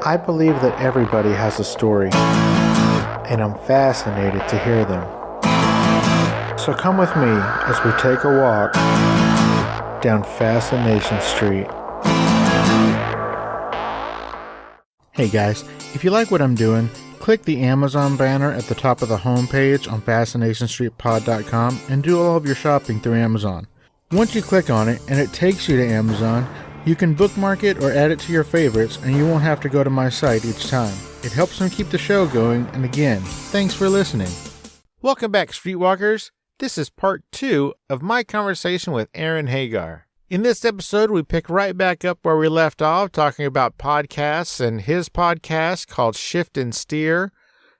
I believe that everybody has a story, and I'm fascinated to hear them. So come with me as we take a walk down Fascination Street. Hey guys, if you like what I'm doing, click the Amazon banner at the top of the homepage on FascinationStreetPod.com and do all of your shopping through Amazon. Once you click on it and it takes you to Amazon, you can bookmark it or add it to your favorites and you won't have to go to my site each time. It helps me keep the show going, and again, thanks for listening. Welcome back, Streetwalkers. This is part 2 of my conversation with Aaron Hagar. In this episode, we pick right back up where we left off, talking about podcasts and his podcast called Shift and Steer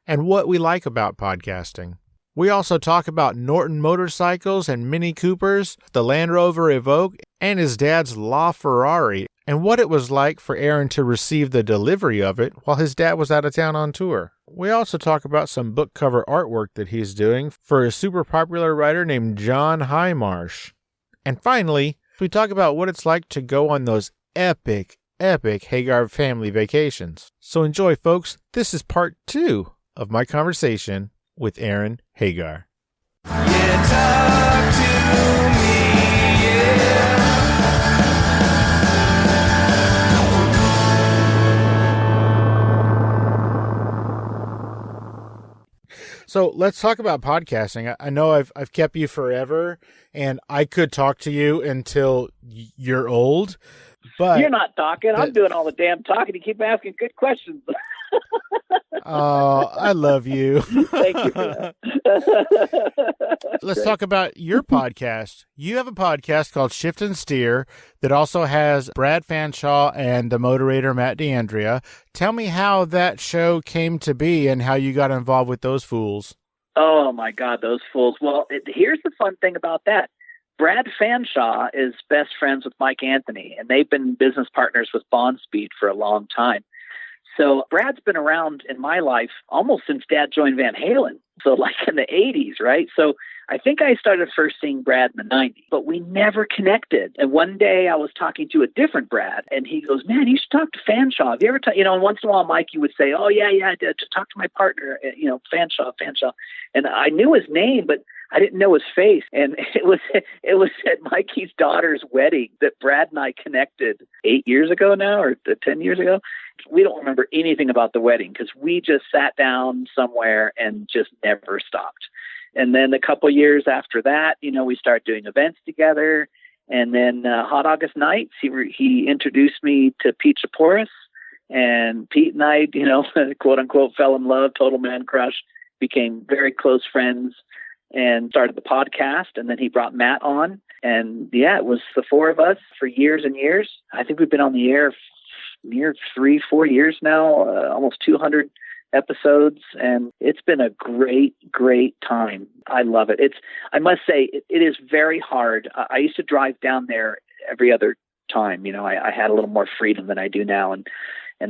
and what we like about podcasting. We also talk about Norton motorcycles and Mini Coopers, the Land Rover Evoque, and his dad's LaFerrari, and what it was like for Aaron to receive the delivery of it while his dad was out of town on tour. We also talk about some book cover artwork that he's doing for a super popular writer named John Hindmarsh. And finally, we talk about what it's like to go on those epic Hagar Family Vacations. So enjoy, folks. This is part 2 of my conversation with Aaron Hagar. Yeah, talk to me, yeah. So let's talk about podcasting. I know I've kept you forever, and I could talk to you until you're old. But you're not talking. I'm doing all the damn talking. You keep asking good questions. Oh, I love you. Thank you for that. Let's talk about your podcast. You have a podcast called Shift and Steer that also has Brad Fanshaw and the moderator Matt D'Andrea. Tell me how that show came to be and how you got involved with those fools. Oh, my God, those fools. Well, here's the fun thing about that. Brad Fanshaw is best friends with Mike Anthony, and they've been business partners with Bond Speed for a long time. So Brad's been around in my life almost since Dad joined Van Halen. So like in the 80s, right? So I think I started first seeing Brad in the 90s, but we never connected. And one day I was talking to a different Brad, and he goes, man, you should talk to Fanshaw. Have you ever and once in a while, Mikey would say, oh, yeah, I did. Just talk to my partner, Fanshaw. And I knew his name, but I didn't know his face. And it was at Mikey's daughter's wedding that Brad and I connected 8 years ago now, or 10 years ago. We don't remember anything about the wedding because we just sat down somewhere and just never stopped. And then a couple of years after that, we started doing events together. And then Hot August Nights, he introduced me to Pete Chaporis, and Pete and I, quote unquote, fell in love, total man crush, became very close friends, and started the podcast. And then he brought Matt on, and it was the four of us for years and years. I think we've been on the air near 3-4 years now, almost 200 episodes, and it's been a great time. I love it. I must say, it is very hard. I used to drive down there every other time. I had a little more freedom than I do now, and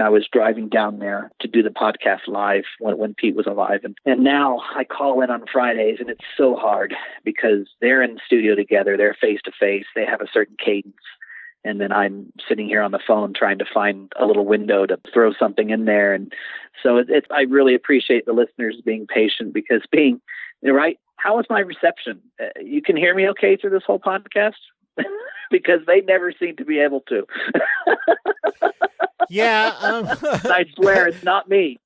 I was driving down there to do the podcast live when Pete was alive. And now I call in on Fridays, and it's so hard because they're in the studio together. They're face to face. They have a certain cadence. And then I'm sitting here on the phone trying to find a little window to throw something in there. And so I really appreciate the listeners being patient, because right. How is my reception? You can hear me okay through this whole podcast? Because they never seem to be able to. Yeah. I swear it's not me.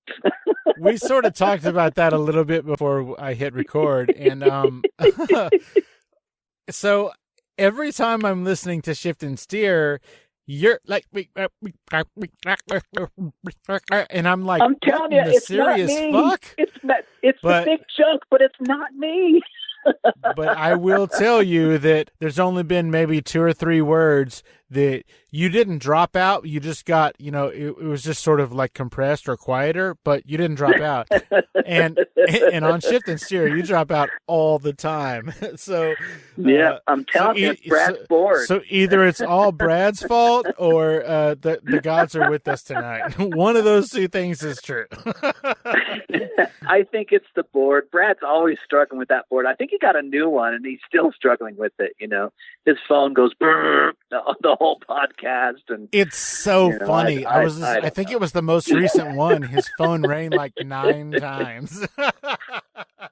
We sort of talked about that a little bit before I hit record. And so every time I'm listening to Shift and Steer, you're like, and I'm like, I'm telling you, it's not me. Fuck? It's the big joke, but it's not me. But I will tell you that there's only been maybe 2 or 3 words that you didn't drop out. You just got, it was just sort of like compressed or quieter, but you didn't drop out. and on Shift and Steer, you drop out all the time. So yeah, I'm telling you, Brad's bored. So either it's all Brad's fault or the gods are with us tonight. One of those two things is true. I think it's the board. Brad's always struggling with that board. I think he got a new one, and he's still struggling with it. His phone goes brrr, the whole podcast, and it's so funny. I think it was the most recent one. His phone rang like 9 times.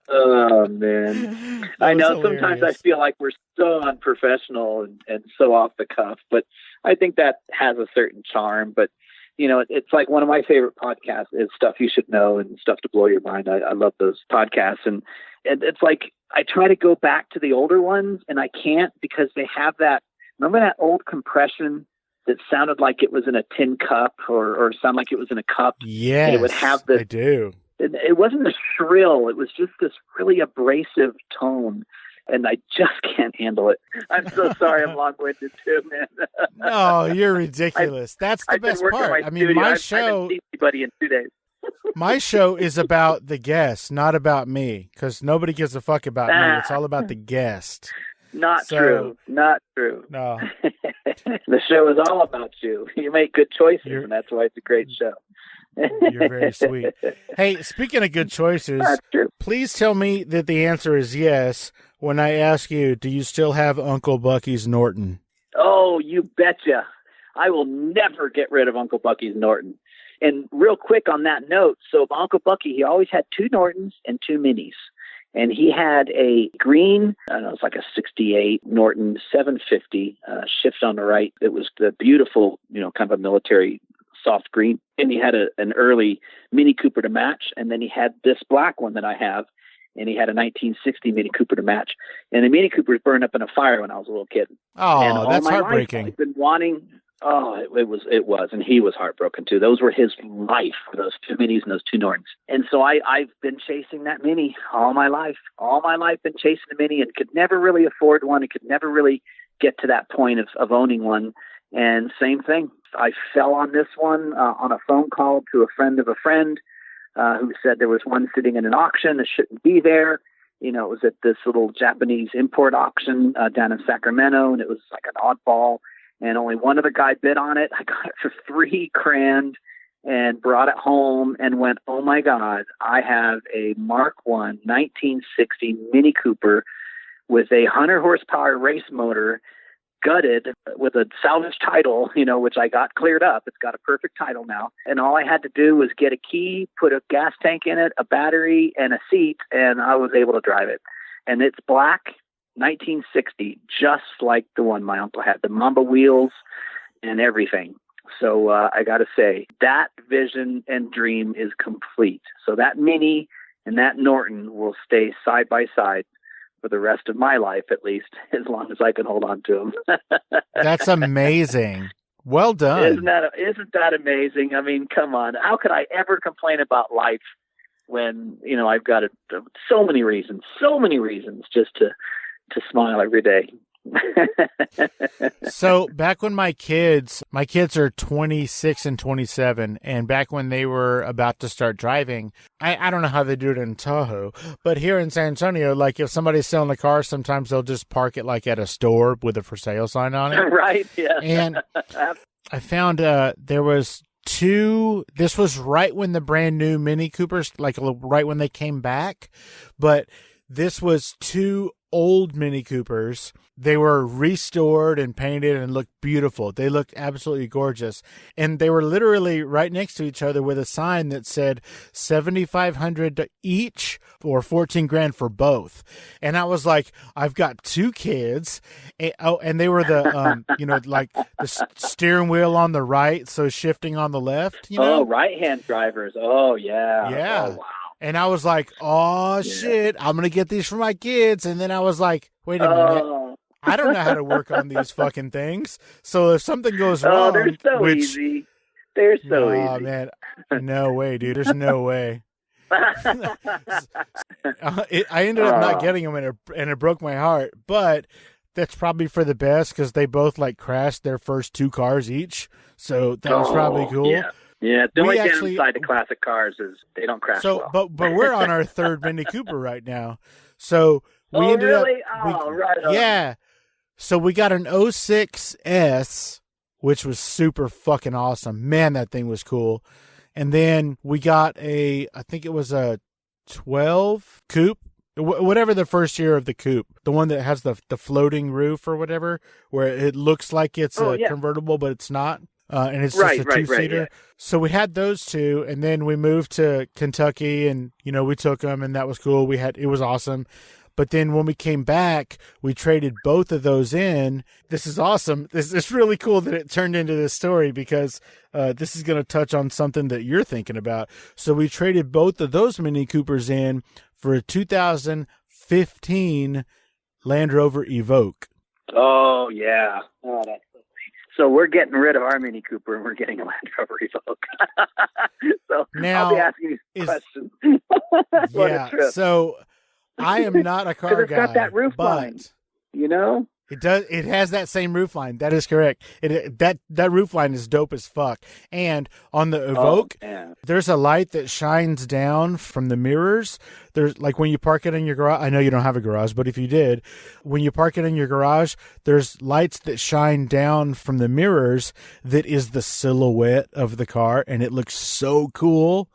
Oh man, I know. Hilarious. Sometimes I feel like we're so unprofessional and so off the cuff, but I think that has a certain charm. But it's like one of my favorite podcasts is Stuff You Should Know and Stuff to Blow Your Mind. I love those podcasts. And it's like I try to go back to the older ones, and I can't because they have that. Remember that old compression that sounded like it was in a tin cup or sounded like it was in a cup? Yes, it would have this, I do. It wasn't a shrill. It was just this really abrasive tone. And I just can't handle it. I'm so sorry I'm long-winded too, man. No, you're ridiculous. That's the best part. I mean, my show... I haven't seen anybody in 2 days. My show is about the guest, not about me, because nobody gives a fuck about me. It's all about the guest. Not true. Not true. No. The show is all about you. You make good choices, and that's why it's a great show. You're very sweet. Hey, speaking of good choices, please tell me that the answer is yes when I ask you, do you still have Uncle Bucky's Norton? Oh, you betcha. I will never get rid of Uncle Bucky's Norton. And real quick on that note, so Uncle Bucky, he always had 2 Nortons and 2 Minis. And he had a green, I don't know, it's like a 68 Norton 750 shift on the right. It was the beautiful, kind of a military soft green. And he had an early Mini Cooper to match. And then he had this black one that I have. And he had a 1960 Mini Cooper to match. And the Mini Coopers burned up in a fire when I was a little kid. Oh, that's heartbreaking. I've been wanting... Oh, it was. And he was heartbroken too. Those were his life, those 2 Minis and those 2 Nortons. And so I've been chasing that Mini all my life. All my life been chasing a Mini and could never really afford one. And could never really get to that point of owning one. And same thing. I fell on this one on a phone call to a friend of a friend who said there was one sitting in an auction that shouldn't be there. It was at this little Japanese import auction down in Sacramento, and it was like an oddball. And only one other guy bid on it. I got it for $3,000 and brought it home and went, oh my God, I have a Mark I 1960 Mini Cooper with a 100 horsepower race motor, gutted with a salvage title, which I got cleared up. It's got a perfect title now. And all I had to do was get a key, put a gas tank in it, a battery, and a seat, and I was able to drive it. And it's black. 1960, just like the one my uncle had, the Mamba wheels and everything. So I got to say, that vision and dream is complete. So that Mini and that Norton will stay side by side for the rest of my life, at least, as long as I can hold on to them. That's amazing. Well done. Isn't that amazing? I mean, come on. How could I ever complain about life when, I've got so many reasons just to smile every day. So back when my kids are 26 and 27, and back when they were about to start driving, I don't know how they do it in Tahoe, but here in San Antonio, like if somebody's selling a car, sometimes they'll just park it like at a store with a for sale sign on it. Right. Yeah. And I found there was 2, this was right when the brand new Mini Coopers, like right when they came back, but this was 2 old Mini Coopers. They were restored and painted and looked beautiful. They looked absolutely gorgeous. And they were literally right next to each other with a sign that said $7,500 each or $14,000 for both. And I was like, I've got 2 kids. And they were the, like the steering wheel on the right, so shifting on the left, Oh, right-hand drivers. Oh, yeah. Yeah. Oh, wow. And I was like, oh, shit, I'm going to get these for my kids. And then I was like, wait a minute. I don't know how to work on these fucking things. So if something goes wrong... they're so easy. They're so easy. Oh, man. No way, dude. There's no way. I ended up not getting them, and it broke my heart. But that's probably for the best because they both, crashed their first 2 cars each. So that was probably cool. Yeah. Yeah, the only downside to classic cars is they don't crash well. But we're on our 3rd Mini Cooper right now. So we ended up... right on. Yeah. So we got an 06S, which was super fucking awesome. Man, that thing was cool. And then we got I think it was a 12 coupe, whatever the first year of the coupe, the one that has the floating roof or whatever, where it looks like it's convertible, but it's not. And it's just a two-seater. Yeah. So we had those two, and then we moved to Kentucky, and, we took them, and that was cool. It was awesome. But then when we came back, we traded both of those in. This is awesome. It's really cool that it turned into this story, because this is going to touch on something that you're thinking about. So we traded both of those Mini Coopers in for a 2015 Land Rover Evoque. Oh, yeah. Oh, that's so sweet. So we're getting rid of our Mini Cooper, and we're getting a Land Rover Evoque. So now, I'll be asking you questions. What a trip. So I am not a car it's guy. got that roof line, It does. It has that same roof line. That is correct. That roof line is dope as fuck. And on the Evoque, there's a light that shines down from the mirrors. There's, like, when you park it in your garage. I know you don't have a garage, but if you did, when you park it in your garage, there's lights that shine down from the mirrors. That is the silhouette of the car, and it looks so cool.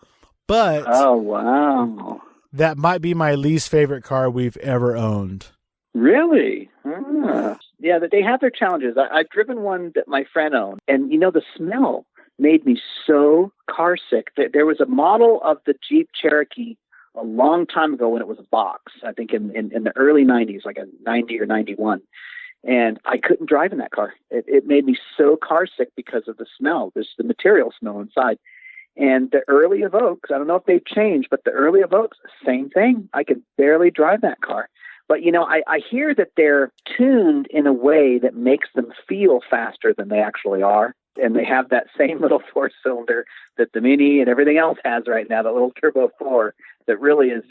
But oh, wow. That might be my least favorite car we've ever owned. Really? Yeah, they have their challenges. I've driven one that my friend owned, and the smell made me so car sick. There was a model of the Jeep Cherokee a long time ago when it was a box, I think in the early 90s, like a 90 or 91. And I couldn't drive in that car. It made me so car sick because of the smell. There's the material smell inside. And the early Evoques, I don't know if they've changed, but the early Evoques, same thing. I could barely drive that car. But, I hear that they're tuned in a way that makes them feel faster than they actually are. And they have that same little four-cylinder that the Mini and everything else has right now, the little Turbo 4, that really is,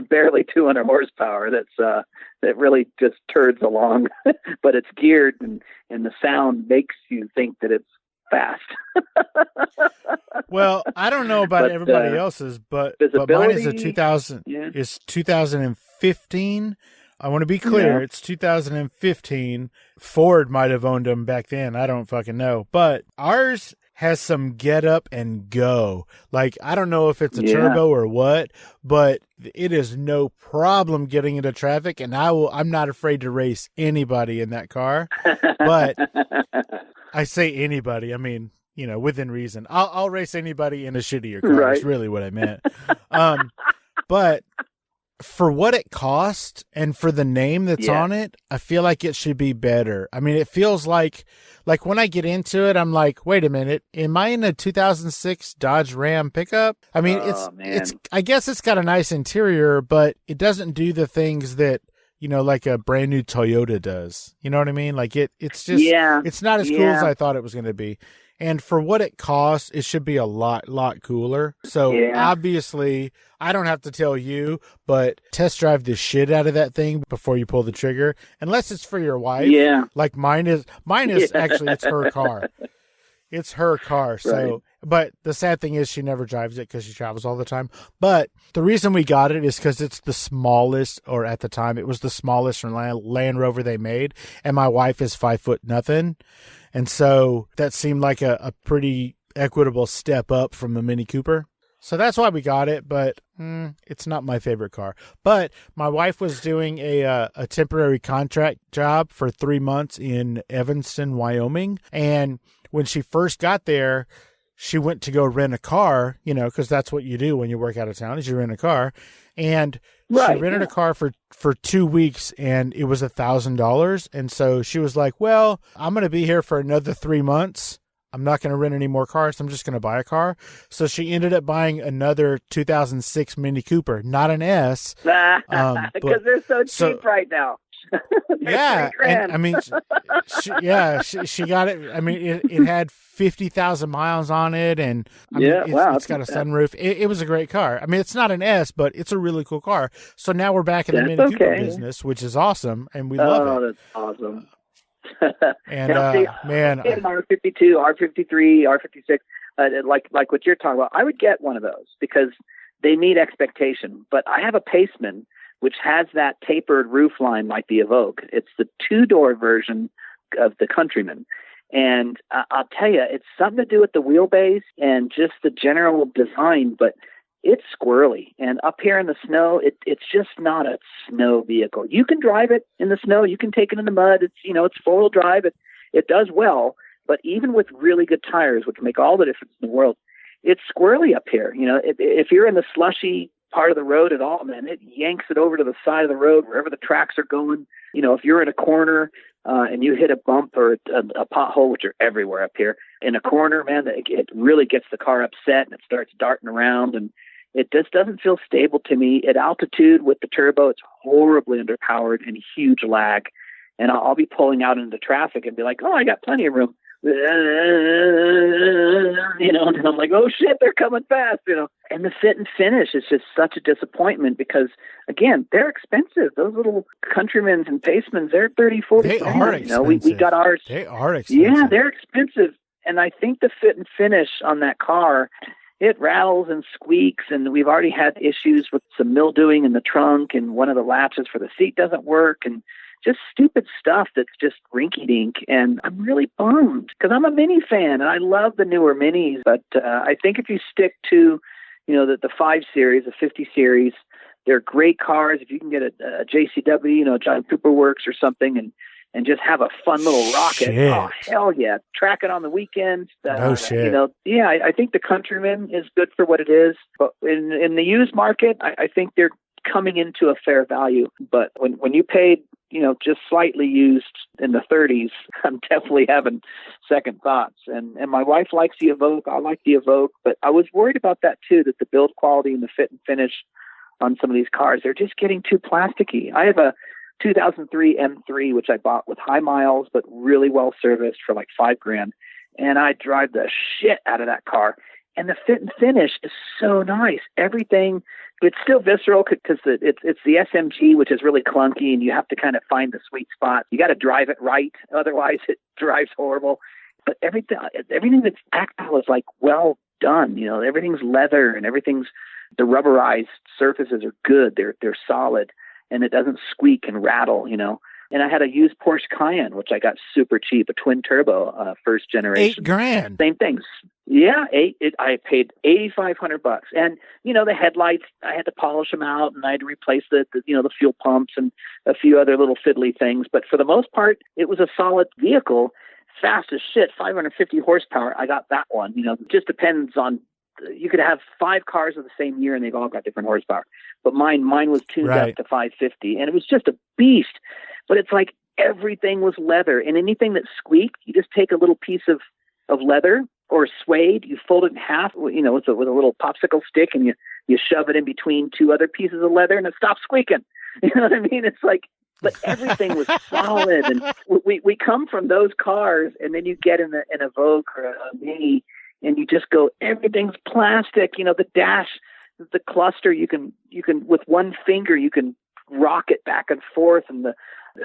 barely 200 horsepower. That really just turds along. But it's geared, and the sound makes you think that it's fast. Well, I don't know about everybody else's, but mine is a 2015. I want to be clear. It's 2015. Ford might have owned them back then. I don't fucking know. But ours has some get up and go. Like, I don't know if it's a turbo or what, but it is no problem getting into traffic, and I'm not afraid to race anybody in that car. But I say anybody, I mean, within reason. I'll race anybody in a shittier car. Right. That's really what I meant. But for what it cost and for the name that's on it, I feel like it should be better. I mean, it feels like when I get into it, I'm like, wait a minute, am I in a 2006 Dodge Ram pickup? I mean, it's I guess it's got a nice interior, but it doesn't do the things that, like a brand new Toyota does. You know what I mean? Like it's just, it's not as cool as I thought it was going to be. And for what it costs, it should be a lot cooler. So obviously, I don't have to tell you, but test drive the shit out of that thing before you pull the trigger, unless it's for your wife. Yeah, like mine is actually, it's her car. It's her car. So, but the sad thing is she never drives it because she travels all the time. But the reason we got it is because it's the smallest, or at the time it was the smallest Land Rover they made, and my wife is 5'0". And so that seemed like a pretty equitable step up from the Mini Cooper. So that's why we got it, but it's not my favorite car. But my wife was doing a temporary contract job for 3 months in Evanston, Wyoming. And when she first got there, she went to go rent a car, because that's what you do when you work out of town, is you rent a car. And she rented a car for 2 weeks, and it was $1,000. And so she was like, well, I'm going to be here for another 3 months. I'm not going to rent any more cars. I'm just going to buy a car. So she ended up buying another 2006 Mini Cooper, not an S. Because they're so cheap right now. Yeah. And I mean, she got it. I mean, it had 50,000 miles on it. And I mean, it's got a sunroof. It was a great car. I mean, it's not an S, but it's a really cool car. So now we're back in the Mini Cooper business, which is awesome. And we love it. Oh, that's awesome. And man, R52, R53, R56, like what you're talking about, I would get one of those because they meet expectation. But I have a Paceman which has that tapered roof line like the Evoque. It's the 2-door version of the Countryman, And I'll tell you, it's something to do with the wheelbase and just the general design, but it's squirrely. And up here in the snow, it's just not a snow vehicle. You can drive it in the snow. You can take it in the mud. It's four-wheel drive. It does well. But even with really good tires, which make all the difference in the world, it's squirrely up here. If you're in the slushy part of the road at all, man, it yanks it over to the side of the road wherever the tracks are going. If you're in a corner and you hit a bump or a pothole, which are everywhere up here, in a corner, man, it really gets the car upset and it starts darting around, and it just doesn't feel stable to me. At altitude with the turbo, it's horribly underpowered and huge lag. And I'll be pulling out into traffic and be like, oh, I got plenty of room. And I'm like, oh shit, they're coming fast, And the fit and finish is just such a disappointment because, again, they're expensive. Those little Countrymans and Pacemans, they're 30, 40. They are expensive. We got ours. They are expensive. Yeah, they're expensive. And I think the fit and finish on that car, it rattles and squeaks, and we've already had issues with some mildewing in the trunk, and one of the latches for the seat doesn't work, and just stupid stuff that's just rinky-dink. And I'm really bummed because I'm a Mini fan and I love the newer Minis. But I think if you stick to, the 5 Series, the 50 Series, they're great cars. If you can get a JCW, John Cooper Works or something, and just have a fun little rocket. Shit. Oh, hell yeah. Track it on the weekends. No shit. I think the Countryman is good for what it is. But in the used market, I think they're coming into a fair value. But when you paid, just slightly used in the 30s, I'm definitely having second thoughts. And my wife likes the Evoque. I like the Evoque. But I was worried about that too, that the build quality and the fit and finish on some of these cars, they're just getting too plasticky. I have a 2003 M3, which I bought with high miles, but really well serviced for like $5,000. And I drive the shit out of that car. And the fit and finish is so nice. Everything, it's still visceral because it's the SMG, which is really clunky, and you have to kind of find the sweet spot. You got to drive it right, otherwise it drives horrible. But everything that's tactile is like well done. Everything's leather and the rubberized surfaces are good. They're solid, and it doesn't squeak and rattle. And I had a used Porsche Cayenne, which I got super cheap, a twin turbo, first generation. $8,000. Same things. Yeah, I paid $8,500, and the headlights, I had to polish them out, and I had to replace the fuel pumps and a few other little fiddly things. But for the most part, it was a solid vehicle, fast as shit, 550 horsepower. I got that one. It just depends on. You could have 5 cars of the same year, and they've all got different horsepower. But mine was tuned up to 550, and it was just a beast. But it's like everything was leather, and anything that squeaked, you just take a little piece of leather or suede, you fold it in half, with a little popsicle stick, and you shove it in between 2 other pieces of leather, and it stops squeaking. You know what I mean? It's like, but everything was solid, and we come from those cars, and then you get in an Evoque or a Mini, and you just go, everything's plastic. The dash, the cluster, you can with one finger you can rock it back and forth, and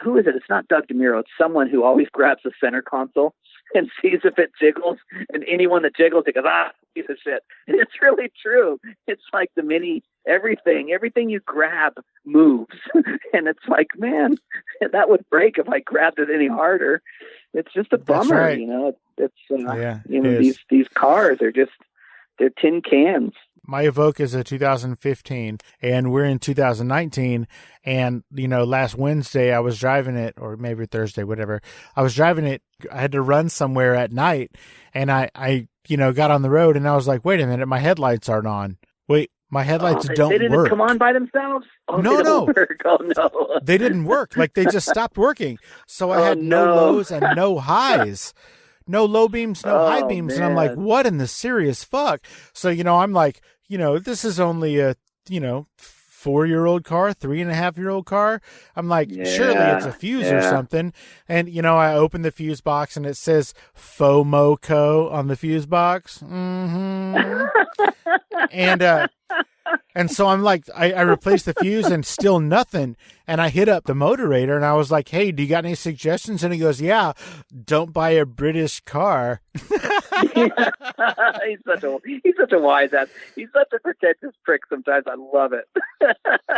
who is it? It's not Doug DeMuro. It's someone who always grabs the center console and sees if it jiggles. And anyone that jiggles, he goes, piece of shit. And it's really true. It's like the Mini, everything you grab moves. And it's like, man, that would break if I grabbed it any harder. It's just a bummer, right. These cars are they're tin cans. My Evoque is a 2015, and we're in 2019. And, last Wednesday I was driving it, or maybe Thursday, whatever. I was driving it. I had to run somewhere at night, and I got on the road, and I was like, wait a minute, my headlights aren't on. Wait, my headlights don't work. They didn't come on by themselves? No. Work. Oh, no. They didn't work. Like, they just stopped working. So I had no lows and no highs. No low beams, no high beams. Man. And I'm like, what in the serious fuck? So, I'm like, this is only a, 4-year-old car, 3.5-year-old car. I'm like, surely it's a fuse or something. And, I open the fuse box and it says FOMOCO on the fuse box. Mm-hmm. And And so I'm like, I replaced the fuse and still nothing. And I hit up the motivator and I was like, hey, do you got any suggestions? And he goes, yeah, don't buy a British car. He's such a wise ass. He's such a pretentious prick sometimes. I love it.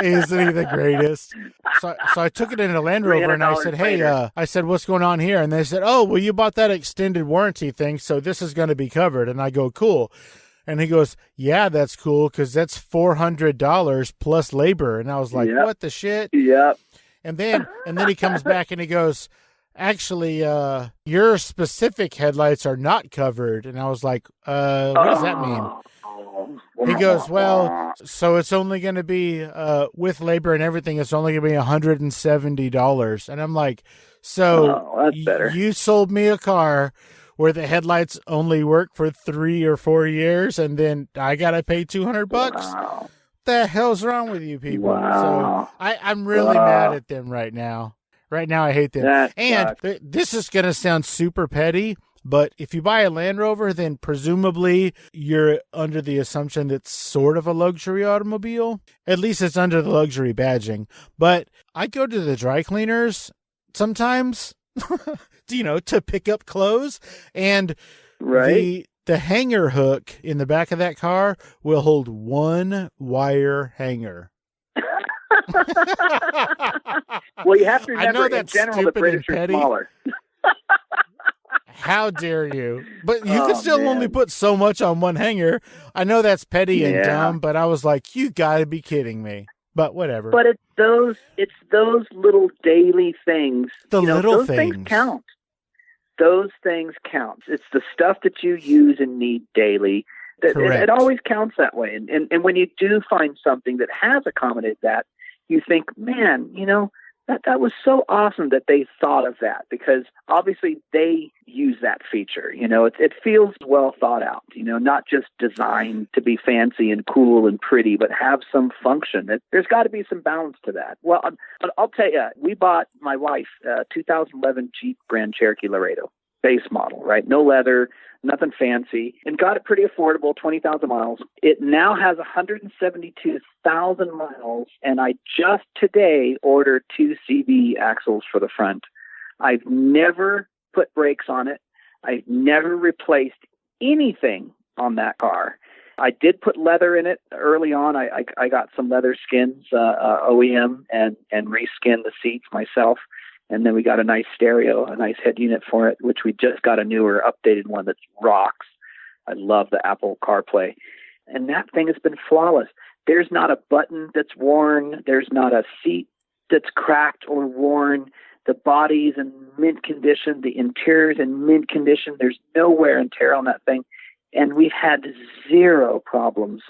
Isn't he the greatest? So I took it into Land Rover and I said, hey, I said, what's going on here? And they said, oh, well, you bought that extended warranty thing, so this is going to be covered. And I go, cool. And he goes, yeah, that's cool, because that's $400 plus labor. And I was like, what the shit? Yep. And then he comes back and he goes, actually, your specific headlights are not covered. And I was like, what does that mean? He goes, well, so it's only going to be, with labor and everything, it's only going to be $170. And I'm like, so that's better. You sold me a car where the headlights only work for 3 or 4 years, and then I got to pay $200? Wow. The hell's wrong with you people? Wow. So I'm really mad at them right now. Right now, I hate them. This is going to sound super petty, but if you buy a Land Rover, then presumably you're under the assumption that it's sort of a luxury automobile. At least it's under the luxury badging. But I go to the dry cleaners sometimes, to pick up clothes, and the hanger hook in the back of that car will hold one wire hanger. Well, you have to I know remember, in that's general, the British are petty. smaller. How dare you? But you can still only put so much on one hanger. I know that's petty and dumb, but I was like, you gotta be kidding me. But whatever. But it's those little daily things. Those things count. Those things count. It's the stuff that you use and need daily. It always counts that way. And when you do find something that has accommodated that, you think, man, that was so awesome that they thought of that, because obviously they use that feature. It feels well thought out, not just designed to be fancy and cool and pretty, but have some function. There's got to be some balance to that. Well, I'll tell you, we bought my wife 2011 Jeep Grand Cherokee Laredo, base model, right? No leather, nothing fancy, and got it pretty affordable, 20,000 miles. It now has 172,000 miles, and I just today ordered 2 CV axles for the front. I've never put brakes on it. I've never replaced anything on that car. I did put leather in it early on. I got some leather skins, OEM, and reskinned the seats myself. And then we got a nice stereo, a nice head unit for it, which we just got a newer, updated one that rocks. I love the Apple CarPlay. And that thing has been flawless. There's not a button that's worn. There's not a seat that's cracked or worn. The body's in mint condition. The interior's in mint condition. There's no wear and tear on that thing. And we've had zero problems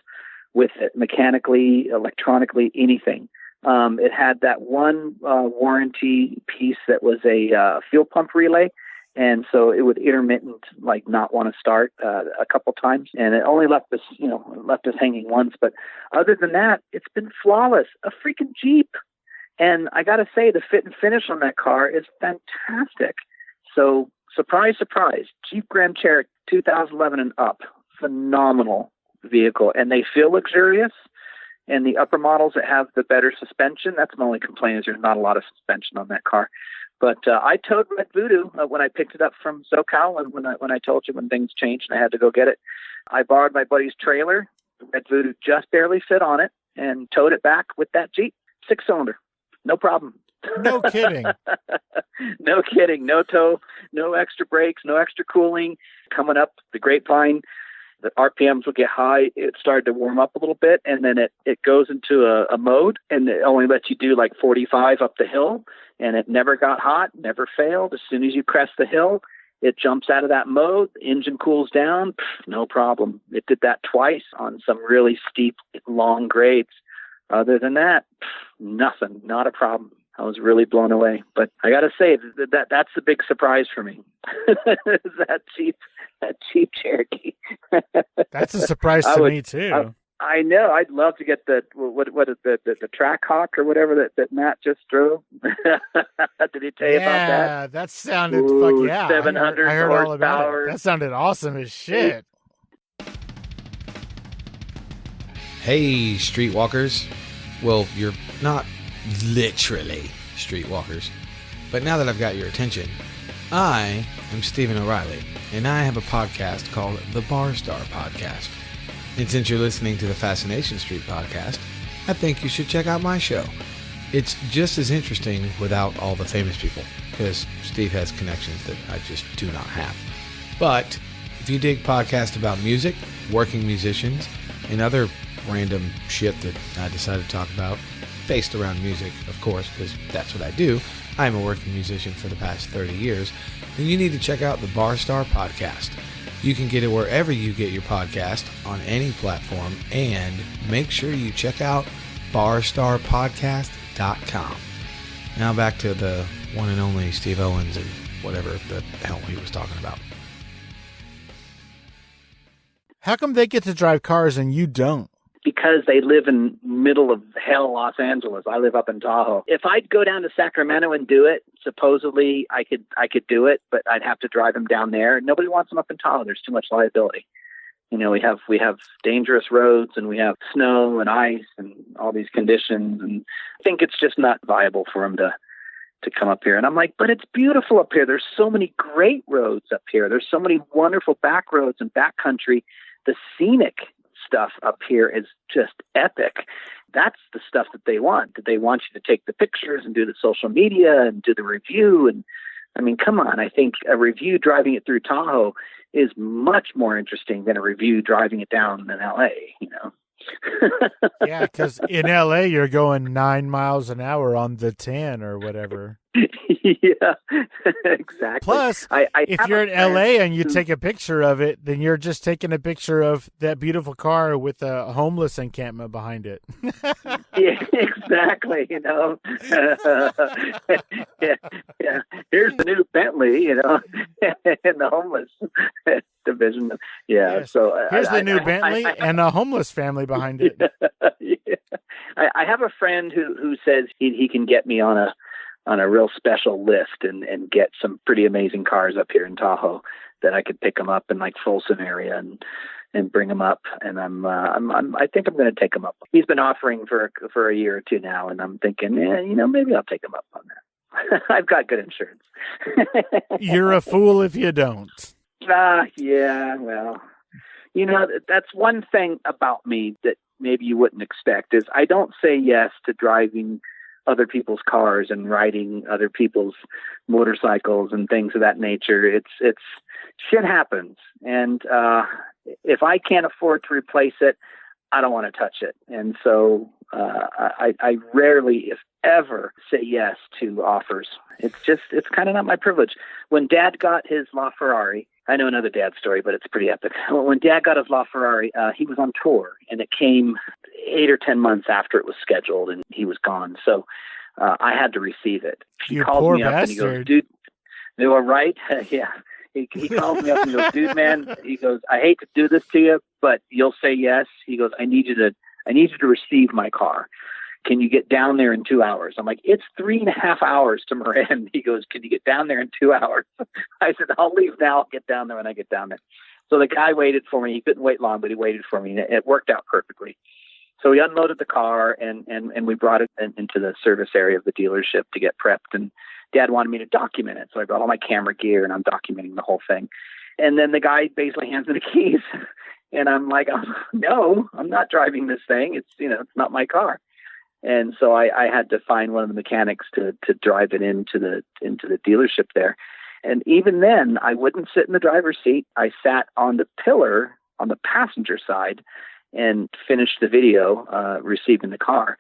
with it, mechanically, electronically, anything. It had that one warranty piece that was a fuel pump relay, and so it would intermittent, like not want to start a couple times, and it only left us hanging once. But other than that, it's been flawless. A freaking Jeep, and I got to say, the fit and finish on that car is fantastic. So surprise, surprise, Jeep Grand Cherokee 2011 and up, phenomenal vehicle, and they feel luxurious. And the upper models that have the better suspension, that's my only complaint, is there's not a lot of suspension on that car. But I towed Red Voodoo when I picked it up from SoCal, and when I told you when things changed and I had to go get it. I borrowed my buddy's trailer. Red Voodoo just barely fit on it, and towed it back with that Jeep, 6-cylinder. No problem. No kidding. No kidding. No tow, no extra brakes, no extra cooling. Coming up the Grapevine, the RPMs will get high. It started to warm up a little bit, and then it goes into a mode, and it only lets you do like 45 up the hill, and it never got hot, never failed. As soon as you crest the hill, it jumps out of that mode, the engine cools down, no problem. It did that twice on some really steep, long grades. Other than that, nothing, not a problem. I was really blown away. But I got to say that's the big surprise for me. that Jeep Cherokee. That's a surprise to me too. I know. I'd love to get the Track Hawk or whatever that Matt just drove. Did he tell you about that? Yeah, that sounded fuck yeah. 700 I heard all about horsepower. it. That sounded awesome as shit. Hey, streetwalkers. Well, you're not literally streetwalkers, but now that I've got your attention, I am Stephen O'Reilly, and I have a podcast called the Bar Star Podcast. And since you're listening to the Fascination Street podcast, I think you should check out my show. It's just as interesting without all the famous people, because Steve has connections that I just do not have. But if you dig podcasts about music, working musicians, and other random shit that I decided to talk about, based around music, of course, because that's what I do. I'm a working musician for the past 30 years, then you need to check out the Bar Star Podcast. You can get it wherever you get your podcast, on any platform, and make sure you check out barstarpodcast.com. Now back to the one and only Steve Owens and whatever the hell he was talking about. How come they get to drive cars and you don't? Because they live in middle of hell, Los Angeles. I live up in Tahoe. If I'd go down to Sacramento and do it, supposedly I could do it, but I'd have to drive them down there. Nobody wants them up in Tahoe. There's too much liability. You know, we have dangerous roads, and we have snow and ice and all these conditions, and I think it's just not viable for them to come up here. And I'm like, but it's beautiful up here. There's so many great roads up here. There's so many wonderful back roads and back country. The scenic stuff up here is just epic. That's the stuff that they want. That they want you to take the pictures and do the social media and do the review. And I mean, come on. I think a review driving it through Tahoe is much more interesting than a review driving it down in LA, you know? Yeah, because in LA, you're going 9 miles an hour on the 10 or whatever. Yeah, exactly. Plus, if you're in LA and you take a picture of it, then you're just taking a picture of that beautiful car with a homeless encampment behind it. Yeah, exactly. You know, yeah. Here's the new Bentley, you know, in the homeless division. Yeah. Yes. So here's the new Bentley and a homeless family behind it. Yeah. I have a friend who says he can get me on a real special list and get some pretty amazing cars up here in Tahoe that I could pick them up in like Folsom area and bring them up. And I think I'm going to take them up. He's been offering for a year or two now, and I'm thinking, maybe I'll take him up on that. I've got good insurance. You're a fool if you don't. Yeah. Well, you know, that's one thing about me that maybe you wouldn't expect is I don't say yes to driving other people's cars and riding other people's motorcycles and things of that nature. It's shit happens. And, if I can't afford to replace it, I don't want to touch it. And so, I rarely, if ever, say yes to offers. It's kind of not my privilege. When Dad got his LaFerrari, I know another Dad story, but it's pretty epic. When Dad got his LaFerrari, he was on tour, and it came 8 or 10 monts after it was scheduled, and he was gone. So I had to receive it. He You called poor me up bastard. and he goes, "Dude, they were right." Yeah. He calls me up and he goes, "Dude, man," he goes, "I hate to do this to you, but you'll say yes." He goes, I need you to receive my car. Can you get down there in 2 hours? I'm like, it's 3.5 hours to Marin. He goes, can you get down there in 2 hours? I said, I'll leave now. I'll get down there when I get down there. So the guy waited for me. He couldn't wait long, but he waited for me. And it worked out perfectly. So we unloaded the car and we brought it into the service area of the dealership to get prepped. And Dad wanted me to document it. So I brought all my camera gear and I'm documenting the whole thing. And then the guy basically hands me the keys. And I'm like, no, I'm not driving this thing. It's not my car. And so I had to find one of the mechanics to drive it into the dealership there. And even then, I wouldn't sit in the driver's seat. I sat on the pillar on the passenger side and finished the video receiving the car.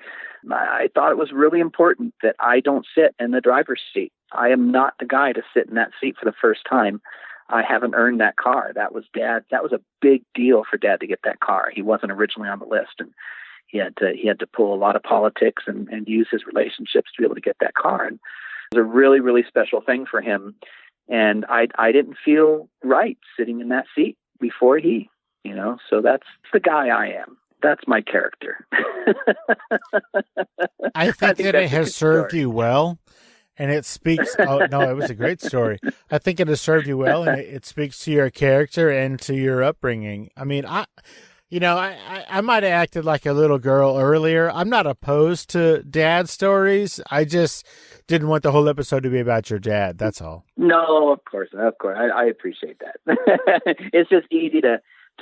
I thought it was really important that I don't sit in the driver's seat. I am not the guy to sit in that seat for the first time. I haven't earned that car. That was Dad. That was a big deal for Dad to get that car. He wasn't originally on the list, and he had to pull a lot of politics and use his relationships to be able to get that car. And it was a really, really special thing for him. And I didn't feel right sitting in that seat before he, so that's the guy I am. That's my character. I think that it has served you well, and it speaks. Oh no, it was a great story. I think it has served you well, and it speaks to your character and to your upbringing. I mean, I might have acted like a little girl earlier. I'm not opposed to dad stories. I just didn't want the whole episode to be about your dad. That's all. No, of course. I appreciate that. It's just easy to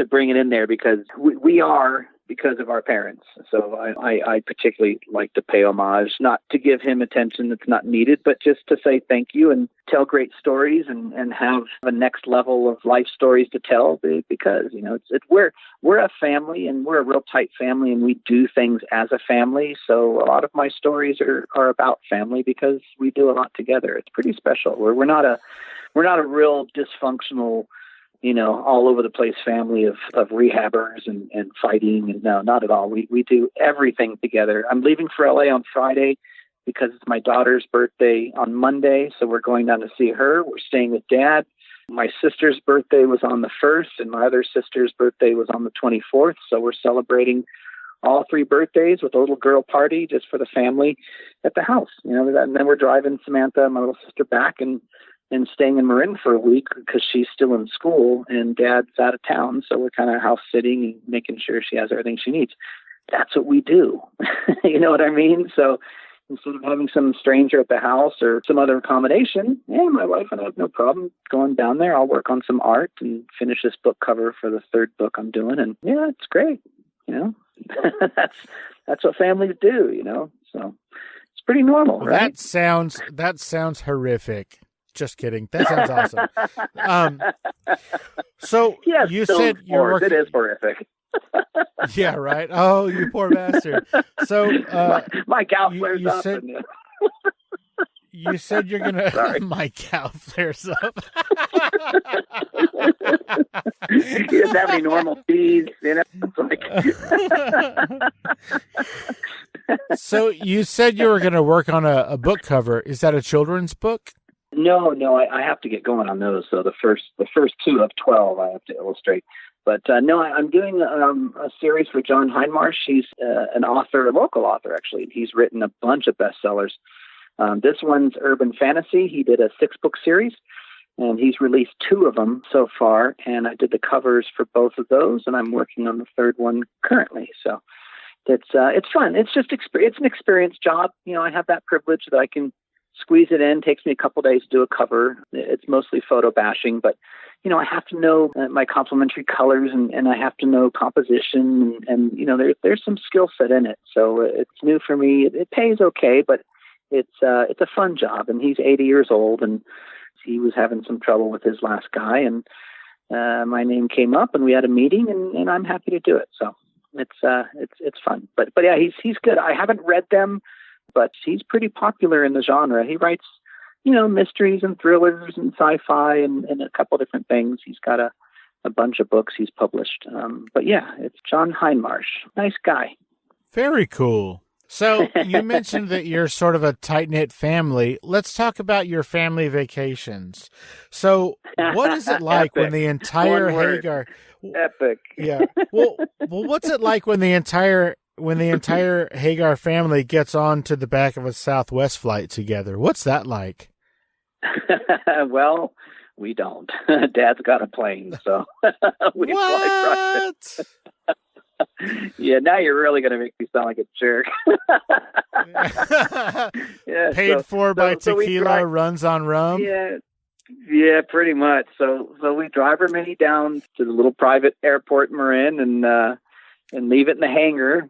bring it in there because we are because of our parents. So I particularly like to pay homage, not to give him attention that's not needed, but just to say thank you and tell great stories and have a next level of life stories to tell because, we're a family and we're a real tight family and we do things as a family. So a lot of my stories are about family because we do a lot together. It's pretty special. We're not a real dysfunctional, all over the place family of rehabbers and fighting. And no, not at all. We do everything together. I'm leaving for LA on Friday because it's my daughter's birthday on Monday. So we're going down to see her. We're staying with Dad. My sister's birthday was on the 1st and my other sister's birthday was on the 24th. So we're celebrating all 3 birthdays with a little girl party just for the family at the house. And then we're driving Samantha, my little sister, back and staying in Marin for a week because she's still in school and Dad's out of town. So we're kind of house sitting and making sure she has everything she needs. That's what we do. You know what I mean? So instead of having some stranger at the house or some other accommodation, my wife and I have no problem going down there. I'll work on some art and finish this book cover for the 3rd book I'm doing. And it's great. That's what families do, so it's pretty normal, right? That sounds horrific. Just kidding. That sounds awesome. So yes, you said you're working. It is horrific. Yeah, right. Oh, you poor bastard. So my cow flares up. You said you're gonna. My cow flares up. He doesn't have any normal feeds. So you said you were going to work on a book cover. Is that a children's book? No, I have to get going on those. So the first 2 of 12 I have to illustrate. But no, I'm doing a series for John Hindmarsh. He's an author, a local author actually. He's written a bunch of bestsellers. This one's urban fantasy. He did a 6-book series, and he's released 2 of them so far. And I did the covers for both of those, and I'm working on the 3rd one currently. So it's fun. It's just it's an experience job. I have that privilege that I can squeeze it in. It takes me a couple days to do a cover. It's mostly photo bashing, but I have to know my complementary colors and I have to know composition and there's some skill set in it. So it's new for me. It pays okay, but it's a fun job. And he's 80 years old and he was having some trouble with his last guy. And my name came up and we had a meeting and I'm happy to do it. So it's fun. But yeah, he's good. I haven't read them, but he's pretty popular in the genre. He writes, mysteries and thrillers and sci-fi and a couple different things. He's got a bunch of books he's published. But yeah, it's John Hindmarsh. Nice guy. Very cool. So you mentioned that you're sort of a tight-knit family. Let's talk about your family vacations. So what is it like when the entire Hagar... Epic. Yeah. Well, what's it like when the entire Hagar family gets on to the back of a Southwest flight together? What's that like? Well, we don't. Dad's got a plane, so we fly private. Yeah, now you're really going to make me sound like a jerk. Yeah, Paid for by tequila, runs on rum. Yeah, pretty much. So we drive our Mini down to the little private airport in Marin and leave it in the hangar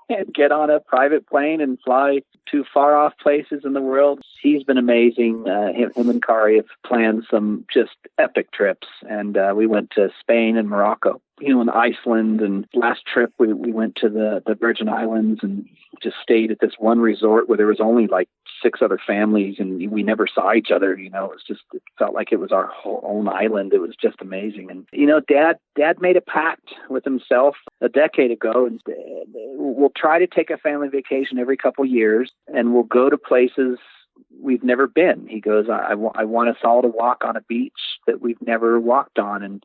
and get on a private plane and fly to far off places in the world. He's been amazing. Him and Kari have planned some just epic trips. And we went to Spain and Morocco, and Iceland. And last trip we went to the Virgin Islands and just stayed at this one resort where there was only like 6 other families and we never saw each other. It felt like it was our whole own island. It was just amazing. And, Dad made a pact with himself a decade ago. And we'll try to take a family vacation every couple years and we'll go to places we've never been. He goes, I want us all to walk on a beach that we've never walked on and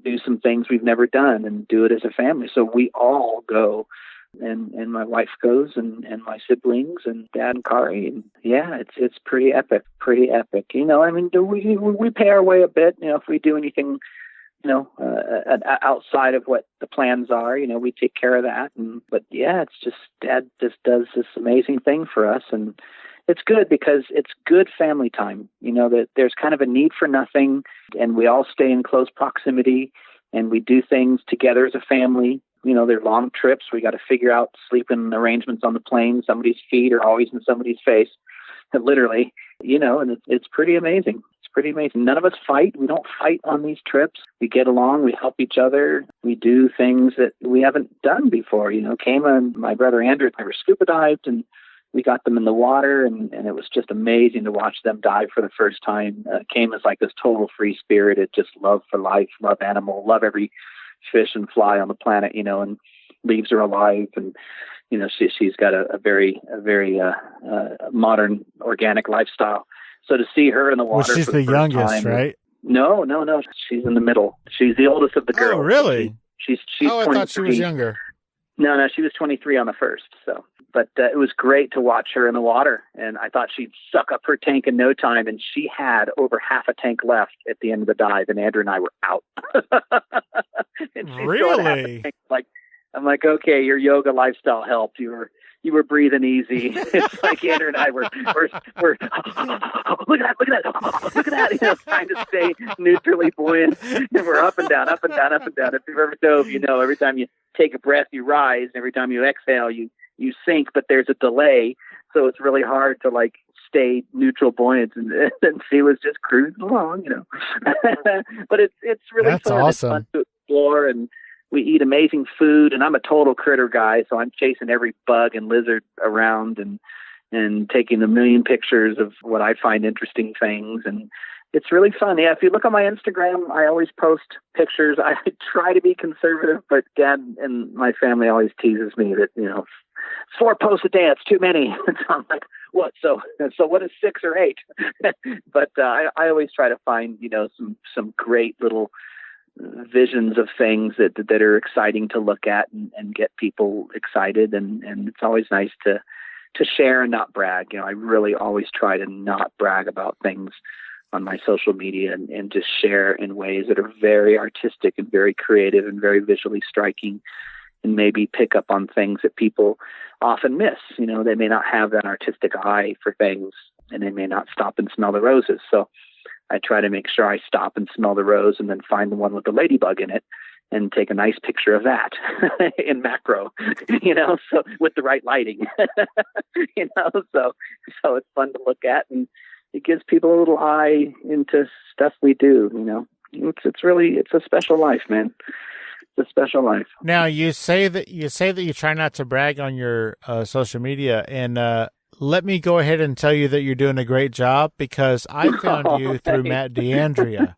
do some things we've never done and do it as a family. So we all go. And my wife goes and my siblings and Dad and Kari. And yeah, it's pretty epic. We pay our way a bit. If we do anything outside of what the plans are. We take care of that. But yeah, it's just Dad just does this amazing thing for us, and it's good because it's good family time. That there's kind of a need for nothing, and we all stay in close proximity, and we do things together as a family. They're long trips. We got to figure out sleeping arrangements on the plane. Somebody's feet are always in somebody's face, literally. And it's pretty amazing. Pretty amazing. None of us fight. We don't fight on these trips. We get along. We help each other. We do things that we haven't done before. Kama and my brother Andrew, they were scuba dived, and we got them in the water, and it was just amazing to watch them dive for the first time. Kama's like this total free spirited, just love for life, love animal, love every fish and fly on the planet, and leaves her alive. And she's got a very modern organic lifestyle. So to see her in the water, well, she's for the first youngest, time, right? No. She's in the middle. She's the oldest of the girls. Oh, really? She's I 23. thought she was younger. No, she was 23 on the first. So, but it was great to watch her in the water, and I thought she'd suck up her tank in no time, and she had over half a tank left at the end of the dive, and Andrew and I were out. And she still had half a tank. I'm like, okay, your yoga lifestyle helped. You were breathing easy. It's like Andrew and I were look at that, trying to stay neutrally buoyant. And we're up and down, up and down, up and down. If you've ever dove, every time you take a breath, you rise. And every time you exhale, you sink, but there's a delay. So it's really hard to stay neutral buoyant. And she was just cruising along, But it's really That's fun. awesome. It's fun to explore, and we eat amazing food, and I'm a total critter guy, so I'm chasing every bug and lizard around and taking a million pictures of what I find interesting things. And it's really fun. Yeah, if you look on my Instagram, I always post pictures. I try to be conservative, but Dad and my family always teases me that, 4 posts a day, it's too many. So I'm like, what? So what is 6 or 8? But I always try to find, some great little visions of things that are exciting to look at and get people excited. And it's always nice to share and not brag. I really always try to not brag about things on my social media and just share in ways that are very artistic and very creative and very visually striking, and maybe pick up on things that people often miss. They may not have that artistic eye for things, and they may not stop and smell the roses. So I try to make sure I stop and smell the rose and then find the one with the ladybug in it and take a nice picture of that in macro, so with the right lighting, so it's fun to look at, and it gives people a little eye into stuff we do. It's a special life, man. It's a special life. Now you say that you try not to brag on your social media, and let me go ahead and tell you that you're doing a great job, because I found you through Matt D'Andrea.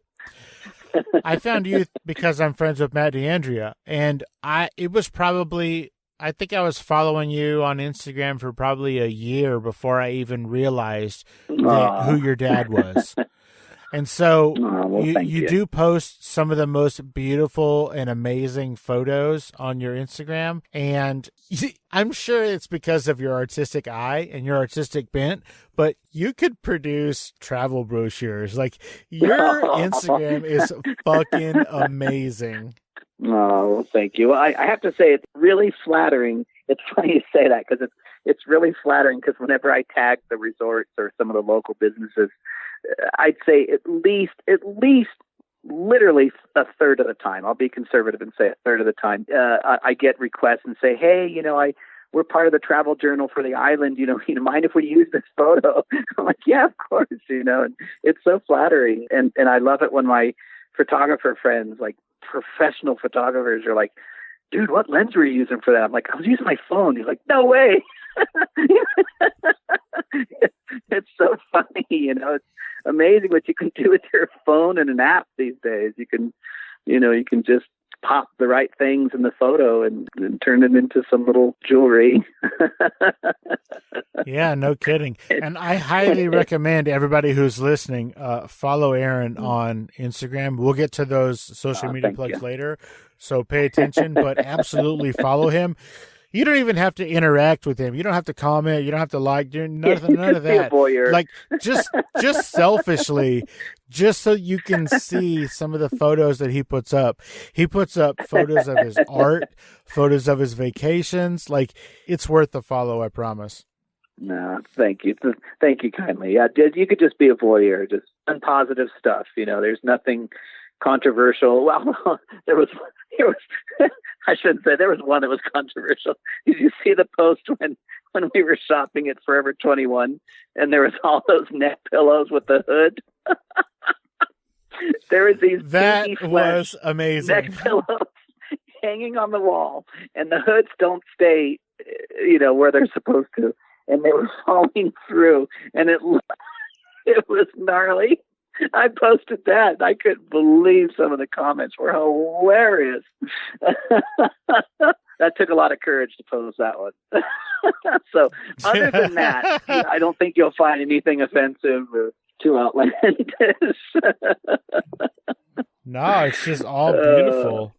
I found you because I'm friends with Matt D'Andrea, and I think I was following you on Instagram for probably a year before I even realized who your dad was. And so you do post some of the most beautiful and amazing photos on your Instagram. And I'm sure it's because of your artistic eye and your artistic bent, but you could produce travel brochures. Your Instagram is fucking amazing. Oh, well, thank you. Well, I have to say, it's really flattering. It's funny you say that, because it's really flattering, because whenever I tag the resorts or some of the local businesses, I'd say at least literally a third of the time, I'll be conservative and say a third of the time, I get requests and say, hey, we're part of the travel journal for the island. You mind if we use this photo? I'm like, yeah, of course, and it's so flattering. And I love it when my photographer friends, professional photographers, are like, dude, what lens were you using for that? I'm like, I was using my phone. He's like, no way. It's so funny, it's amazing what you can do with your phone and an app these days. You can just pop the right things in the photo and turn it into some little jewelry. Yeah, no kidding. And I highly recommend everybody who's listening, follow Aaron on Instagram. We'll get to those social media plugs later, so pay attention, but absolutely follow him. You don't even have to interact with him. You don't have to comment. You don't have to like. None of Be a that. voyeur. Like just selfishly, just so you can see some of the photos that he puts up. He puts up photos of his art, photos of his vacations. Like, it's worth the follow, I promise. No, thank you. Thank you kindly. Yeah, you could just be a voyeur, just unpositive stuff. There's nothing controversial. Well, there was I shouldn't say there was one that was controversial. Did you see the post when we were shopping at Forever 21 and there was all those neck pillows with the hood? There was these that pinky was amazing neck pillows hanging on the wall, and the hoods don't stay, where they're supposed to, and they were falling through, and it was gnarly. I posted that. I couldn't believe some of the comments were hilarious. That took a lot of courage to post that one. So other than that, I don't think you'll find anything offensive or too outlandish. No, it's just all beautiful.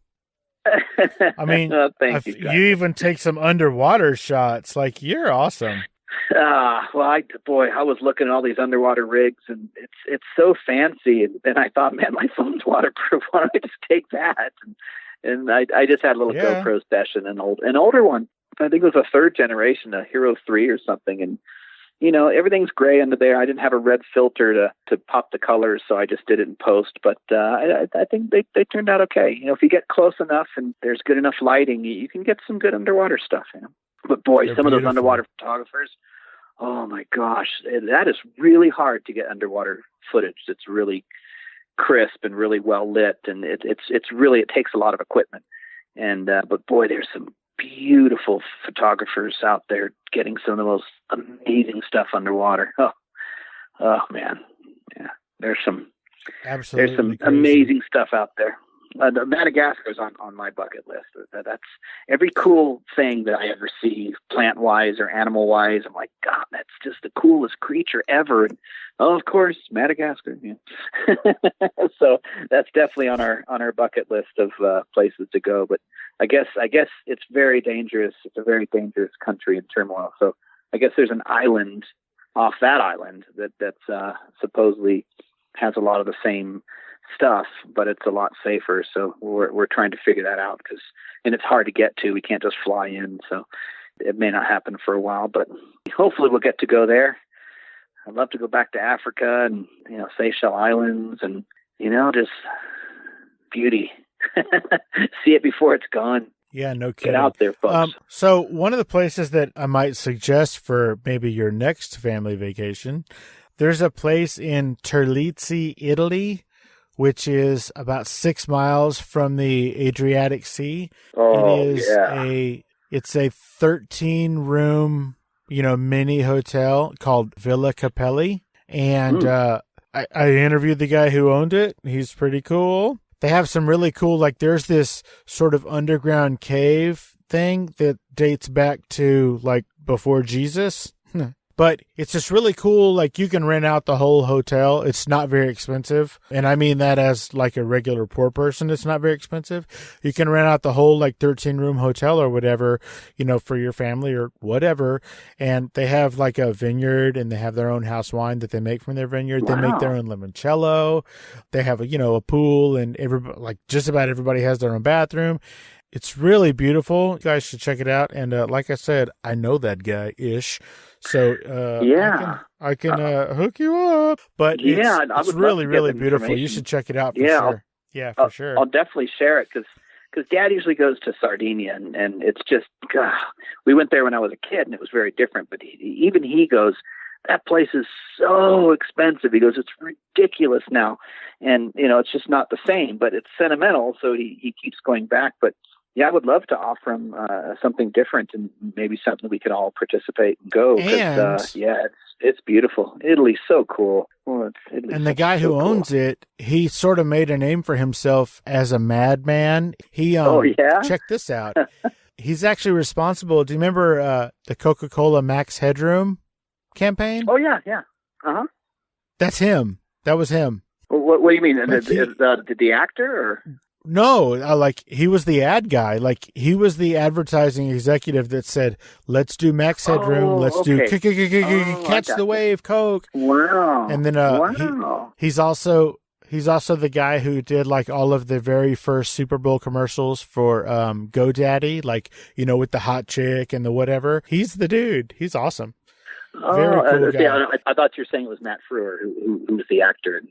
I mean, thank you. You even take some underwater shots. Like, you're awesome. Well, I was looking at all these underwater rigs, and it's so fancy. And I thought, man, my phone's waterproof. Why don't I just take that? And I just had a little GoPro session, an older one. I think it was a third generation, a Hero 3 or something. And everything's gray under there. I didn't have a red filter to pop the colors, so I just did it in post. But I think they turned out okay. If you get close enough and there's good enough lighting, you can get some good underwater stuff. But boy, They're some beautiful. of those underwater photographers, oh my gosh, that is really hard to get underwater footage. It's really crisp and really well lit, and it takes a lot of equipment. And but boy, there's some beautiful photographers out there getting some of the most amazing stuff underwater. Oh man, yeah, there's some Absolutely crazy. amazing stuff out there. Madagascar is on my bucket list. That's every cool thing that I ever see, plant wise or animal wise. I'm like, God, that's just the coolest creature ever. And, of course, Madagascar. Yeah. So that's definitely on our bucket list of places to go. But I guess it's very dangerous. It's a very dangerous country in turmoil. So I guess there's an island off that island that's supposedly has a lot of the same stuff, but it's a lot safer. So we're trying to figure that out and it's hard to get to. We can't just fly in, so it may not happen for a while, but hopefully we'll get to go there. I'd love to go back to Africa and Seychelles Islands and just beauty. See it before it's gone. Yeah, no kidding. Get out there, folks. So one of the places that I might suggest for maybe your next family vacation, there's a place in Terlizzi, Italy, which is about 6 miles from the Adriatic Sea. Oh, it is yeah. It's a 13-room, mini hotel called Villa Capelli. And I interviewed the guy who owned it. He's pretty cool. They have some really cool, like there's this sort of underground cave thing that dates back to like before Jesus. But it's just really cool. Like, you can rent out the whole hotel. It's not very expensive. And I mean that as like a regular poor person. It's not very expensive. You can rent out the whole like 13-room hotel or whatever, for your family or whatever. And they have like a vineyard, and they have their own house wine that they make from their vineyard. Wow. They make their own limoncello. They have a pool, and everybody, just about everybody has their own bathroom. It's really beautiful. You guys should check it out. And like I said, I know that guy-ish. So I can hook you up. But it's really, really beautiful. You should check it out for sure. For sure. I'll definitely share it because Dad usually goes to Sardinia, and it's just, we went there when I was a kid, and it was very different. But even he goes, that place is so expensive. He goes, it's ridiculous now. And, it's just not the same, but it's sentimental. So he keeps going back. But yeah, I would love to offer him something different, and maybe something we could all participate and go. It's beautiful. Italy's so cool. And the guy who owns it, he sort of made a name for himself as a madman. He check this out. He's actually responsible. Do you remember the Coca-Cola Max Headroom campaign? Oh yeah. Uh-huh. That's him. That was him. What do you mean? The actor? Or? No, like he was the ad guy. Like he was the advertising executive that said, "Let's do max headroom. Let's do catch the wave, Coke." Wow. And then wow. he's also the guy who did like all of the very first Super Bowl commercials for GoDaddy, like, you know, with the hot chick and the whatever. He's the dude. He's awesome. Very cool guy. Yeah, I thought you were saying it was Matt Frewer who was the actor in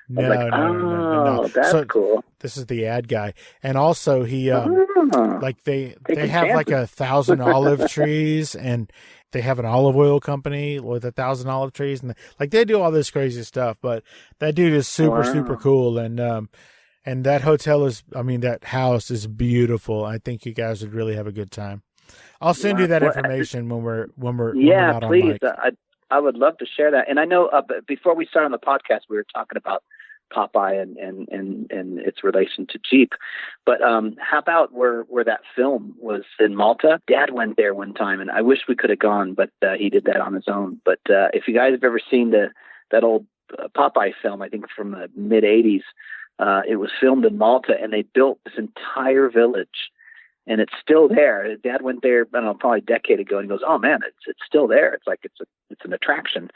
No, that's cool. This is the ad guy, and also he like they have like 1,000 olive trees, and they have an olive oil company with 1,000 olive trees, and like they do all this crazy stuff. But that dude is super cool, and that hotel is, I mean, that house is beautiful. I think you guys would really have a good time. I'll send you that information when we're not on please. mic. I would love to share that. And I know before we started on the podcast, we were talking about Popeye and its relation to Jeep. But how about where that film was in Malta? Dad went there one time, and I wish we could have gone, but he did that on his own. But if you guys have ever seen that old Popeye film, I think from the mid '80s, it was filmed in Malta, and they built this entire village. And it's still there. Dad went there, I don't know, probably a decade ago, and he goes, "Oh man, it's still there. It's like it's an attraction."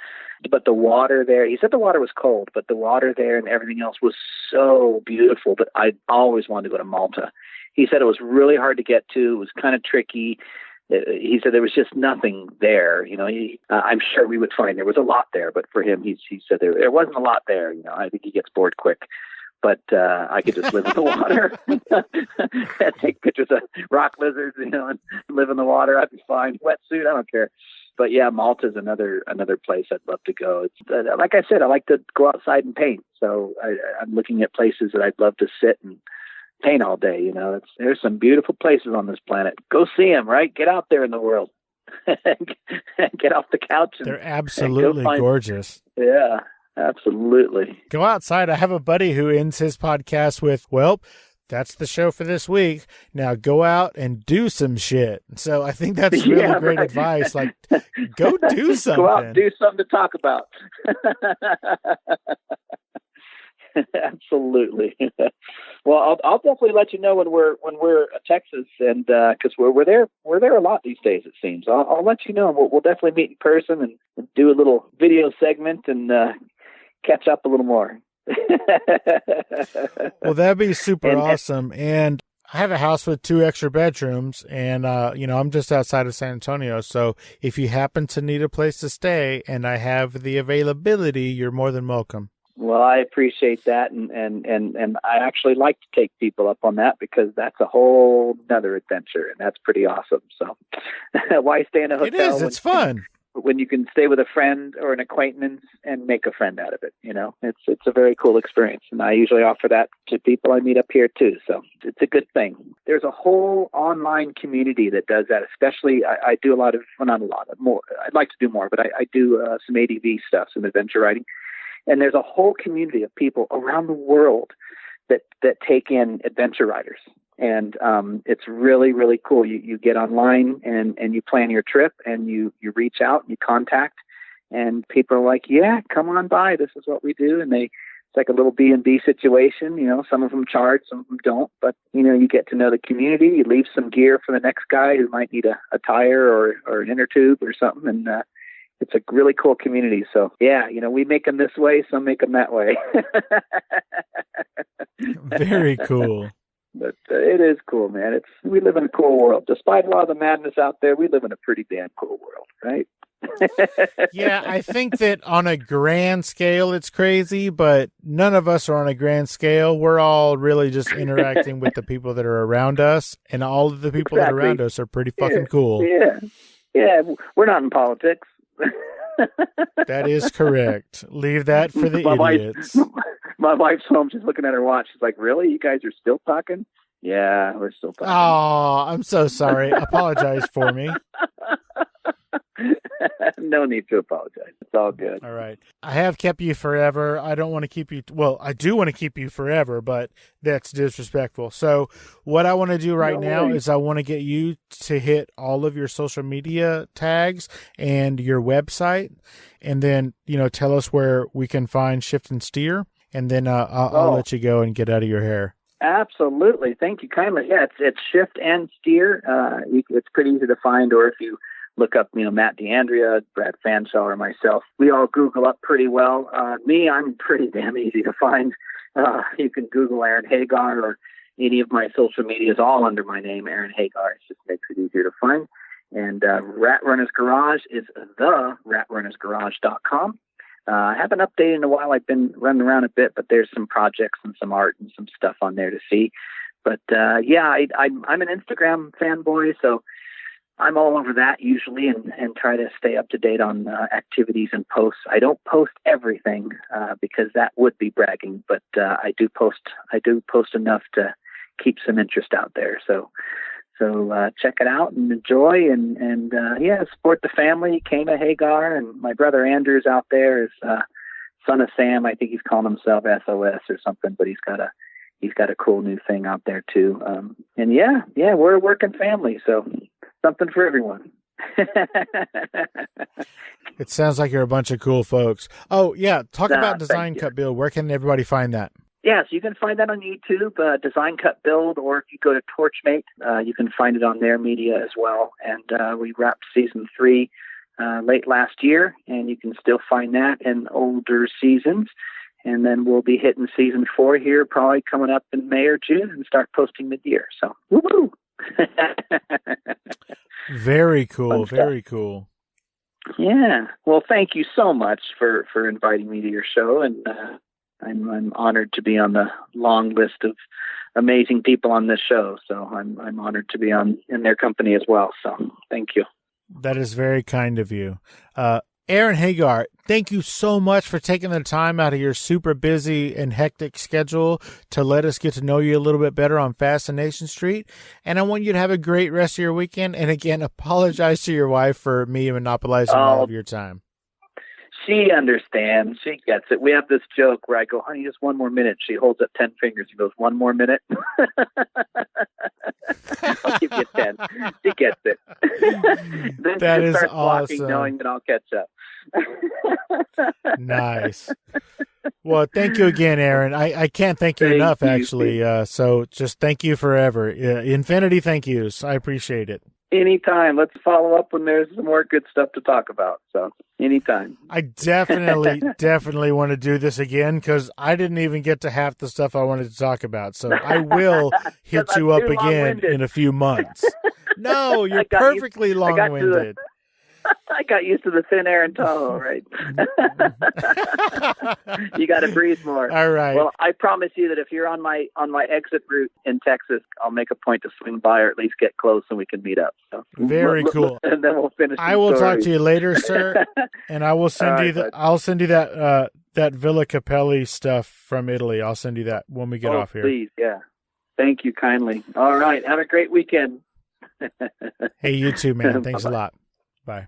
But the water there, he said the water was cold, but the water there and everything else was so beautiful. But I always wanted to go to Malta. He said it was really hard to get to. It was kind of tricky. He said there was just nothing there. You know, I'm sure we would find there was a lot there, but for him, he said there wasn't a lot there. You know, I think he gets bored quick. But I could just live in the water, take pictures of rock lizards, you know, and live in the water. I'd be fine. Wetsuit, I don't care. But yeah, Malta is another place I'd love to go. It's like I said, I like to go outside and paint. So I'm looking at places that I'd love to sit and paint all day. You know, there's some beautiful places on this planet. Go see them, right? Get out there in the world. Get off the couch. They're absolutely gorgeous. Yeah. Absolutely. Go outside. I have a buddy who ends his podcast with, "Well, that's the show for this week. Now go out and do some shit." So I think that's really great advice. Like, go do something. Go out and do something to talk about. Absolutely. Well, I'll definitely let you know when we're at Texas, and because we're there a lot these days, it seems. I'll let you know. We'll definitely meet in person and do a little video segment and catch up a little more. Well, that'd be super awesome. And I have a house with 2 extra bedrooms, and you know, I'm just outside of San Antonio. So if you happen to need a place to stay and I have the availability, you're more than welcome. Well, I appreciate that, and I actually like to take people up on that, because that's a whole nother adventure, and that's pretty awesome. So why stay in a hotel? It is. It's fun. When you can stay with a friend or an acquaintance and make a friend out of it. You know, it's a very cool experience. And I usually offer that to people I meet up here too. So it's a good thing. There's a whole online community that does that. Especially I do a lot of, well, not a lot of more. I'd like to do more, but I do some ADV stuff, some adventure writing. And there's a whole community of people around the world that take in adventure writers. And it's really, really cool. You get online and you plan your trip, and you reach out and you contact, and people are like, "Yeah, come on by. This is what we do." And it's like a little B&B situation. You know, some of them charge, some of them don't. But, you know, you get to know the community. You leave some gear for the next guy who might need a tire or an inner tube or something. And it's a really cool community. So, yeah, you know, we make them this way, some make them that way. Very cool. But it is cool, man. We live in a cool world. Despite a lot of the madness out there, we live in a pretty damn cool world, right? Yeah, I think that on a grand scale, it's crazy, but none of us are on a grand scale. We're all really just interacting with the people that are around us, and all of the people that are around us are pretty fucking cool. Yeah. We're not in politics. That is correct. Leave that for the idiots. My wife's home. She's looking at her watch. She's like, "Really? You guys are still talking?" Yeah, we're still talking. Oh, I'm so sorry. Apologize for me. No need to apologize. It's all good. All right. I have kept you forever. I don't want to keep you. Well, I do want to keep you forever, but that's disrespectful. So what I want to do right now is I want to get you to hit all of your social media tags and your website, and then, you know, tell us where we can find Shift and Steer. and then I'll let you go and get out of your hair. Absolutely. Thank you kindly. Yeah, it's shift and steer. It's pretty easy to find, or if you look up, Matt DeAndrea, Brad Fanshaw, or myself, we all Google up pretty well. I'm pretty damn easy to find. You can Google Aaron Hagar, or any of my social media is all under my name, Aaron Hagar. It just makes it easier to find. And Rat Runner's Garage is the ratrunnersgarage.com. I haven't updated in a while. I've been running around a bit, but there's some projects and some art and some stuff on there to see. But I'm an Instagram fanboy, so I'm all over that usually, and try to stay up to date on activities and posts. I don't post everything because that would be bragging, but I do post enough to keep some interest out there. So check it out and enjoy, and support the family. Kama Hagar, and my brother Andrew's out there is son of Sam. I think he's calling himself SOS or something, but he's got a cool new thing out there too. We're a working family, so something for everyone. It sounds like you're a bunch of cool folks. Oh yeah, talk about Design Cut Build. Where can everybody find that? Yeah, so you can find that on YouTube, Design Cut Build, or if you go to Torchmate, you can find it on their media as well. And we wrapped season 3 late last year, and you can still find that in older seasons. And then we'll be hitting season 4 here, probably coming up in May or June, and start posting mid-year. So, woo-hoo! Very cool, very cool. Yeah. Well, thank you so much for inviting me to your show, and I'm honored to be on the long list of amazing people on this show. So I'm honored to be in their company as well. So thank you. That is very kind of you. Aaron Hagar, thank you so much for taking the time out of your super busy and hectic schedule to let us get to know you a little bit better on Fascination Street. And I want you to have a great rest of your weekend. And again, apologize to your wife for me monopolizing all of your time. She understands. She gets it. We have this joke where I go, honey, just one more minute. She holds up 10 fingers. She goes, 1 more minute. I'll give you 10. She gets it. Then that she is starts walking, awesome. knowing that I'll catch up. Nice. Well, thank you again, Aaron. I can't thank you enough, actually. So just thank you forever. Infinity thank yous. I appreciate it. Anytime. Let's follow up when there's some more good stuff to talk about. So anytime. I definitely want to do this again, because I didn't even get to half the stuff I wanted to talk about. So I will hit you up again in a few months. No, you're perfectly long-winded. I got used to the thin air in Tahoe, right? You got to breathe more. All right. Well, I promise you that if you're on my exit route in Texas, I'll make a point to swing by, or at least get close so we can meet up. So very cool. And then we'll finish. I will talk to you later, sir, and I will send you I'll send you that Villa Capelli stuff from Italy. I'll send you that when we get off here. Please, yeah. Thank you kindly. All right. Have a great weekend. Hey, you too, man. Thanks a lot. Bye.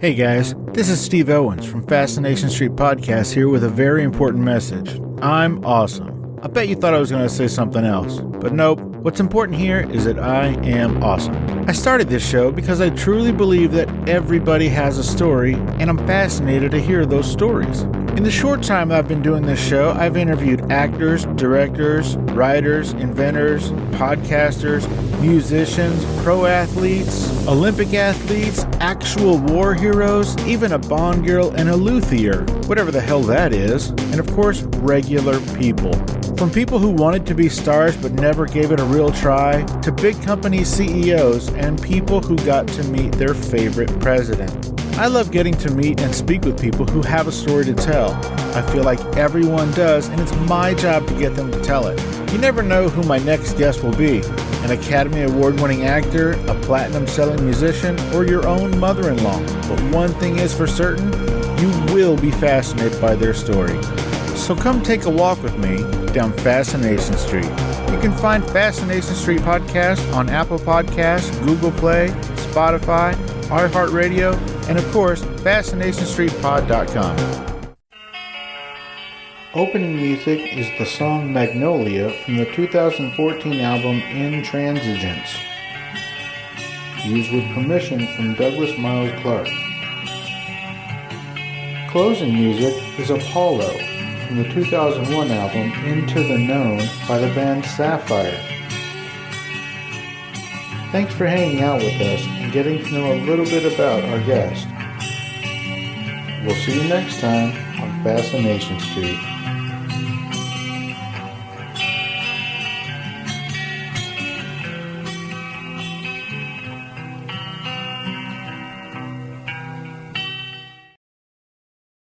Hey guys, this is Steve Owens from Fascination Street Podcast here with a very important message. I'm awesome. I bet you thought I was going to say something else, but nope. What's important here is that I am awesome. I started this show because I truly believe that everybody has a story, and I'm fascinated to hear those stories. In the short time I've been doing this show, I've interviewed actors, directors, writers, inventors, podcasters, musicians, pro athletes, Olympic athletes, actual war heroes, even a Bond girl and a luthier, whatever the hell that is, and of course, regular people. From people who wanted to be stars but never gave it a real try, to big company CEOs and people who got to meet their favorite president. I love getting to meet and speak with people who have a story to tell. I feel like everyone does, and it's my job to get them to tell it. You never know who my next guest will be. An Academy Award-winning actor, a platinum-selling musician, or your own mother-in-law. But one thing is for certain, you will be fascinated by their story. So come take a walk with me down Fascination Street. You can find Fascination Street Podcast on Apple Podcasts, Google Play, Spotify, iHeartRadio, and of course, FascinationStreetPod.com. Opening music is the song Magnolia from the 2014 album Intransigence, used with permission from Douglas Miles Clark. Closing music is Apollo from the 2001 album Into the Known by the band Sapphire. Thanks for hanging out with us and getting to know a little bit about our guest. We'll see you next time on Fascination Street.